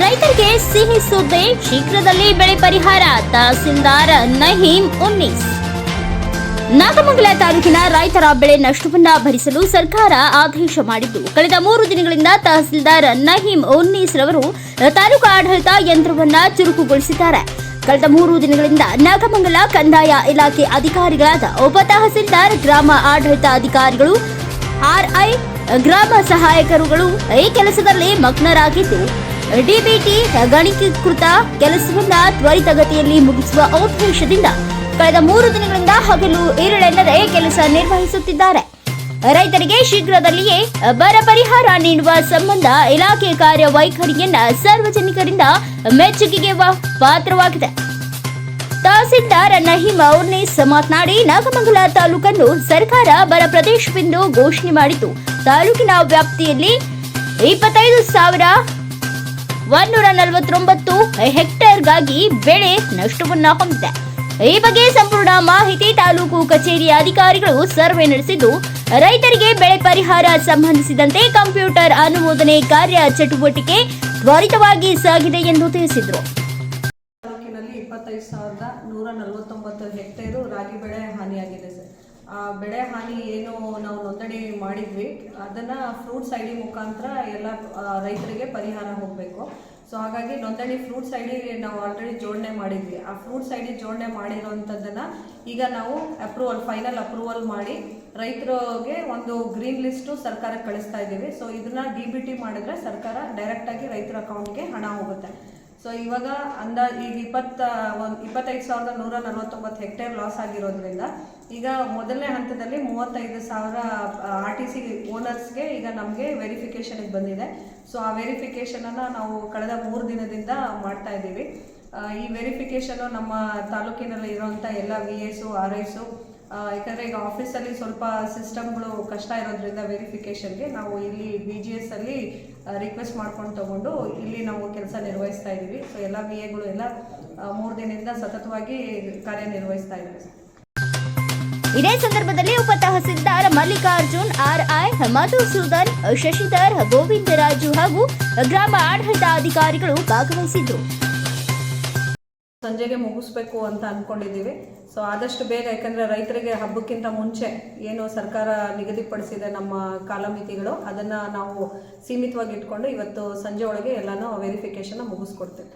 ರೈತರಿಗೆ ಸಿಹಿ ಸುದ್ದಿ, ಶೀಘ್ರದಲ್ಲಿ ಬೆಳೆ ಪರಿಹಾರ. ತಹಸೀಲ್ದಾರ್ ನಹೀಂ ಉನ್ನೀಸ್. ನಾಗಮಂಗಲ ತಾಲೂಕಿನ ರೈತರ ಬೆಳೆ ನಷ್ಟವನ್ನ ಭರಿಸಲು ಸರ್ಕಾರ ಆದೇಶ ಮಾಡಿದ್ದು, ಕಳೆದ 3 ದಿನಗಳಿಂದ ತಹಸೀಲ್ದಾರ್ ನಹೀಂ ಉನ್ನೀಸ್ ರವರು ತಾಲೂಕು ಆಡಳಿತ ಯಂತ್ರವನ್ನ ಚುರುಕುಗೊಳಿಸಿದ್ದಾರೆ. ಕಳೆದ 3 ದಿನಗಳಿಂದ ನಾಗಮಂಗಲ ಕಂದಾಯ ಇಲಾಖೆ ಅಧಿಕಾರಿಗಳಾದ ಉಪ ತಹಸೀಲ್ದಾರ್, ಗ್ರಾಮ ಆಡಳಿತ ಅಧಿಕಾರಿಗಳು, ಆರ್ಐ, ಗ್ರಾಮ ಸಹಾಯಕರುಗಳು ಈ ಕೆಲಸದಲ್ಲಿ ಮಗ್ನರಾಗಿದ್ದು, ಡಿಬಿಟಿ ಗಣಕೀಕೃತ ಕೆಲಸವನ್ನ ತ್ವರಿತಗತಿಯಲ್ಲಿ ಮುಗಿಸುವ ಉದ್ದೇಶದಿಂದ ಕಳೆದ 3 ದಿನಗಳಿಂದ ಹಗಲು ಇರುಳೆನ್ನದೆ ಕೆಲಸ ನಿರ್ವಹಿಸುತ್ತಿದ್ದಾರೆ. ರೈತರಿಗೆ ಶೀಘ್ರದಲ್ಲಿಯೇ ಬರ ಪರಿಹಾರ ನೀಡುವ ಸಂಬಂಧ ಇಲಾಖೆ ಕಾರ್ಯವೈಖರಿಯನ್ನ ಸಾರ್ವಜನಿಕರಿಂದ ಮೆಚ್ಚುಗೆಗೆ ಪಾತ್ರವಾಗಿದೆ. ತಹಸೀಲ್ದಾರ್ ನಹೀಂ ಉನ್ನೀಸ್ ಮಾತನಾಡಿ, ನಾಗಮಂಗಲ ತಾಲೂಕನ್ನು ಸರ್ಕಾರ ಬರ ಪ್ರದೇಶವೆಂದು ಘೋಷಣೆ ಮಾಡಿದ್ದು, ತಾಲೂಕಿನ ವ್ಯಾಪ್ತಿಯಲ್ಲಿ 25,149 ಹೆಕ್ಟೇರ್ಗಾಗಿ ಬೆಳೆ ನಷ್ಟವನ್ನ ಹೊಂದಿದೆ. ಈ ಬಗ್ಗೆ ಸಂಪೂರ್ಣ ಮಾಹಿತಿ ತಾಲೂಕು ಕಚೇರಿಯ ಅಧಿಕಾರಿಗಳು ಸರ್ವೆ ನಡೆಸಿದ್ದು, ರೈತರಿಗೆ ಬೆಳೆ ಪರಿಹಾರ ಸಂಬಂಧಿಸಿದಂತೆ ಕಂಪ್ಯೂಟರ್ ಅನುಮೋದನೆ ಕಾರ್ಯ ಚಟುವಟಿಕೆ ತ್ವರಿತವಾಗಿ ಸಾಗಿದೆ ಎಂದು ತಿಳಿಸಿದರು. ತಾಲೂಕಿನಲ್ಲಿ 25,149 ಹೆಕ್ಟೇರು ರಾಗಿ ಬೆಳೆ ಹಾನಿಯಾಗಿದೆ ಸರ್. ಆ ಬೆಳೆ ಹಾನಿ ಏನು ನಾವು ನೋಂದಣಿ ಮಾಡಿದ್ವಿ, ಅದನ್ನು ಫ್ರೂಟ್ಸ್ ಐ ಡಿ ಮುಖಾಂತರ ಎಲ್ಲ ರೈತರಿಗೆ ಪರಿಹಾರ ಹೋಗಬೇಕು. ಸೊ ಹಾಗಾಗಿ ನೋಂದಣಿ ಫ್ರೂಟ್ಸ್ ಐ ಡಿ ನಾವು ಆಲ್ರೆಡಿ ಜೋಡಣೆ ಮಾಡಿದ್ವಿ. ಆ ಫ್ರೂಟ್ಸ್ ಐ ಡಿ ಜೋಡಣೆ ಮಾಡಿರೋವಂಥದ್ದನ್ನು ಈಗ ನಾವು ಫೈನಲ್ ಅಪ್ರೂವಲ್ ಮಾಡಿ ರೈತರಿಗೆ ಒಂದು ಗ್ರೀನ್ ಲಿಸ್ಟು ಸರ್ಕಾರಕ್ಕೆ ಕಳಿಸ್ತಾ ಇದ್ದೀವಿ. ಸೊ ಇದನ್ನ DBT ಮಾಡಿದ್ರೆ ಸರ್ಕಾರ ಡೈರೆಕ್ಟಾಗಿ ರೈತರ ಅಕೌಂಟ್ಗೆ ಹಣ ಹೋಗುತ್ತೆ. ಸೊ ಇವಾಗ ಈಗ 25,149 ಹೆಕ್ಟೇರ್ ಲಾಸ್ ಆಗಿರೋದ್ರಿಂದ ಈಗ ಮೊದಲನೇ ಹಂತದಲ್ಲಿ 35,000 RTC ಓನರ್ಸ್ಗೆ ಈಗ ನಮಗೆ ವೆರಿಫಿಕೇಷನ್ಗೆ ಬಂದಿದೆ. ಸೊ ಆ ವೆರಿಫಿಕೇಷನನ್ನು ನಾವು ಕಳೆದ 3 ದಿನದಿಂದ ಮಾಡ್ತಾ ಇದ್ದೀವಿ. ಈ ವೆರಿಫಿಕೇಷನು ನಮ್ಮ ತಾಲೂಕಿನಲ್ಲಿ ಇರೋವಂಥ ಎಲ್ಲ VAs, RIs, ಯಾಕಂದರೆ ಈಗ ಆಫೀಸಲ್ಲಿ ಸ್ವಲ್ಪ ಸಿಸ್ಟಮ್ಗಳು ಕಷ್ಟ ಇರೋದ್ರಿಂದ ವೆರಿಫಿಕೇಷನ್ಗೆ ನಾವು ಇಲ್ಲಿ BGS ಅಲ್ಲಿ ರಿಕ್ವೆಸ್ಟ್ ಮಾಡ್ಕೊಂಡು ತಗೊಂಡು ಇಲ್ಲಿ ನಾವು ಕೆಲಸ ನಿರ್ವಹಿಸ್ತಾ ಇದ್ದೀವಿ. ಸೊ ಎಲ್ಲ VAಗಳು ಎಲ್ಲ 3 ದಿನದಿಂದ ಸತತವಾಗಿ ಕಾರ್ಯನಿರ್ವಹಿಸ್ತಾ ಇದ್ದಾರೆ. ಇದೇ ಸಂದರ್ಭದಲ್ಲಿ ಉಪ ತಹಸೀಲ್ದಾರ್ ಮಲ್ಲಿಕಾರ್ಜುನ್, RI ಮಧುಸೂದನ್, ಶಶಿಧರ್, ಗೋವಿಂದರಾಜು ಹಾಗೂ ಗ್ರಾಮ ಆಡಳಿತ ಅಧಿಕಾರಿಗಳು ಭಾಗವಹಿಸಿದ್ರು. ಸಂಜೆಗೆ ಮುಗಿಸ್ಬೇಕು ಅಂತ ಅಂದ್ಕೊಂಡಿದ್ದೀವಿ. ಸೊ ಆದಷ್ಟು ಬೇಗ, ಯಾಕಂದರೆ ರೈತರಿಗೆ ಹಬ್ಬಕ್ಕಿಂತ ಮುಂಚೆ ಏನು ಸರ್ಕಾರ ನಿಗದಿಪಡಿಸಿದೆ ನಮ್ಮ ಕಾಲಮಿತಿಗಳು, ಅದನ್ನು ನಾವು ಸೀಮಿತವಾಗಿ ಇಟ್ಕೊಂಡು ಇವತ್ತು ಸಂಜೆ ಒಳಗೆ ಎಲ್ಲನೂ ವೆರಿಫಿಕೇಷನ್ನ ಮುಗಿಸ್ಕೊಡ್ತೇವೆ.